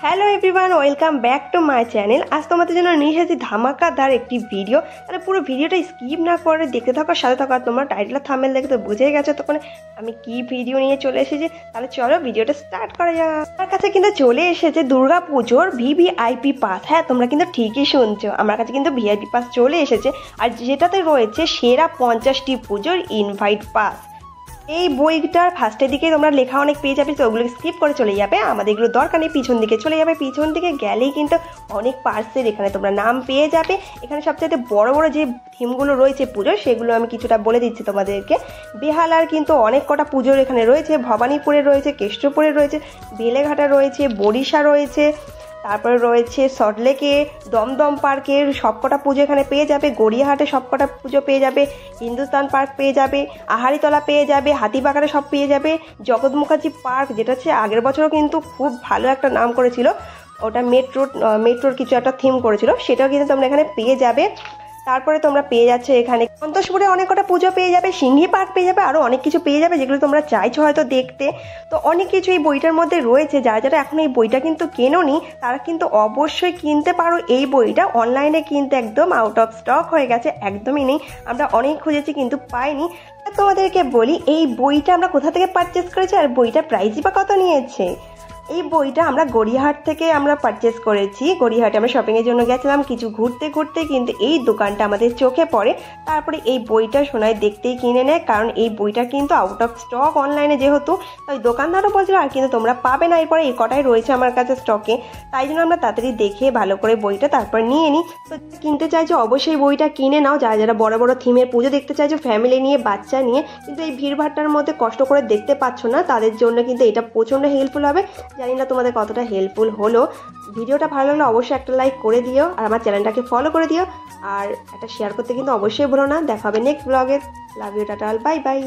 Hello everyone, welcome back to my channel. আজ তোমাদের জন্য নিয়ে এসেছি ধামাকাদার একটি ভিডিও। তাহলে পুরো ভিডিওটা স্কিপ না করে দেখতে থাকো, সাথে থাকো। আর তোমরা টাইটেল আর থাম্বনেল দেখে তো বুঝেই গেছো তখন আমি কি ভিডিও নিয়ে চলে এসেছি। তাহলে চলো ভিডিওটা স্টার্ট করা যাক। আমার কাছে কিন্তু চলে এসেছে দুর্গা পুজোর ভিভিআইপি পাস। হ্যাঁ, তোমরা কিন্তু ঠিকই শুনছো, আমার কাছে কিন্তু ভিআইপি পাস চলে এসেছে। আর যেটাতে রয়েছে সেরা 50টি পুজোর ইনভাইট পাস। এই বইটার ফার্স্টের দিকে তোমরা লেখা অনেক পেয়ে যাবে, তো ওগুলো স্কিপ করে চলে যাবে। আমাদের এগুলো দরকার নেই, পিছন দিকে চলে যাবে। পিছন দিকে গেলেই কিন্তু অনেক পার্সের এখানে তোমরা নাম পেয়ে যাবে। এখানে সবচেয়ে বড় বড় যে থিমগুলো রয়েছে পুজোর, সেগুলো আমি কিছুটা বলে দিচ্ছি তোমাদেরকে। বেহালার কিন্তু অনেক কটা পুজোর এখানে রয়েছে, ভবানীপুরে রয়েছে, কেষ্টপুরে রয়েছে, বেলেঘাটা রয়েছে, বরিশা রয়েছে, তারপরে রয়েছে সল্টলেকে, দমদম পার্কের সবকটা পুজো এখানে পেয়ে যাবে, গড়িয়াহাটে সবকটা পুজো পেয়ে যাবে, হিন্দুস্তান পার্ক পেয়ে যাবে, আহারিতলা পেয়ে যাবে, হাতিবাগানে সব পেয়ে যাবে, জগৎ মুখার্জি পার্ক, যেটা হচ্ছে আগের বছরও কিন্তু খুব ভালো একটা নাম করেছিল, ওটা মেট্রোর কিছু একটা থিম করেছিল, সেটাও কিন্তু তোমরা এখানে পেয়ে যাবে। তারপরে তোমরা পেয়ে যাচ্ছে এখানে সন্তোষপুরে অনেক কটা পুজো পেয়ে যাবে, সিংহি পার্ক পেয়ে যাবে, আরও অনেক কিছু পেয়ে যাবে যেগুলো তোমরা চাইছো হয়তো দেখতে। তো অনেক কিছু এই বইটার মধ্যে রয়েছে। যারা যারা এখন এই বইটা কিন্তু কেনোনি তারা কিন্তু অবশ্যই কিনতে পারো। এই বইটা অনলাইনে কিন্তু একদম আউট অফ স্টক হয়ে গেছে, একদমই নেই। আমরা অনেক খুঁজেছি কিন্তু পাইনি। তোমাদেরকে বলি এই বইটা আমরা কোথা থেকে পারচেস করেছি আর বইটার প্রাইসই বা কত নিয়েছে। এই বইটা আমরা গড়িয়াহাট থেকে আমরা পারচেস করেছি। গড়িয়াহাটে আমরা শপিংয়ের জন্য গেছিলাম, কিছু ঘুরতে ঘুরতে কিন্তু এই দোকানটা আমাদের চোখে পড়ে। তারপরে এই বইটা সোনাই দেখতেই কিনে নেয়, কারণ এই বইটা কিন্তু আউট অফ স্টক অনলাইনে যেহেতু, তাই দোকানদারও বলছিল আর কিন্তু তোমরা পাবে না, এরপরে এই কটাই রয়েছে আমার কাছে স্টকে। তাই জন্য আমরা তাড়াতাড়ি দেখে ভালো করে বইটা তারপর নিয়ে নিই। তো কিনতে চাইছো অবশ্যই বইটা কিনে নাও। যারা যারা বড় বড় থিমের পুজো দেখতে চাইছো ফ্যামিলি নিয়ে, বাচ্চা নিয়ে, কিন্তু এই ভিড়ভাট্টার মধ্যে কষ্ট করে দেখতে পাচ্ছ না, তাদের জন্য কিন্তু এটা প্রচণ্ড হেল্পফুল হবে। জানি না তোমাদের কতটা হেল্পফুল হলো। ভিডিওটা ভালো লাগলে অবশ্যই একটা লাইক করে দিও, আর আমার চ্যানেলটাকে ফলো করে দিও, আর একটা শেয়ার করতে কিন্তু অবশ্যই ভুলো না। দেখা হবে নেক্সট ব্লগে। Love you, tata, bye by.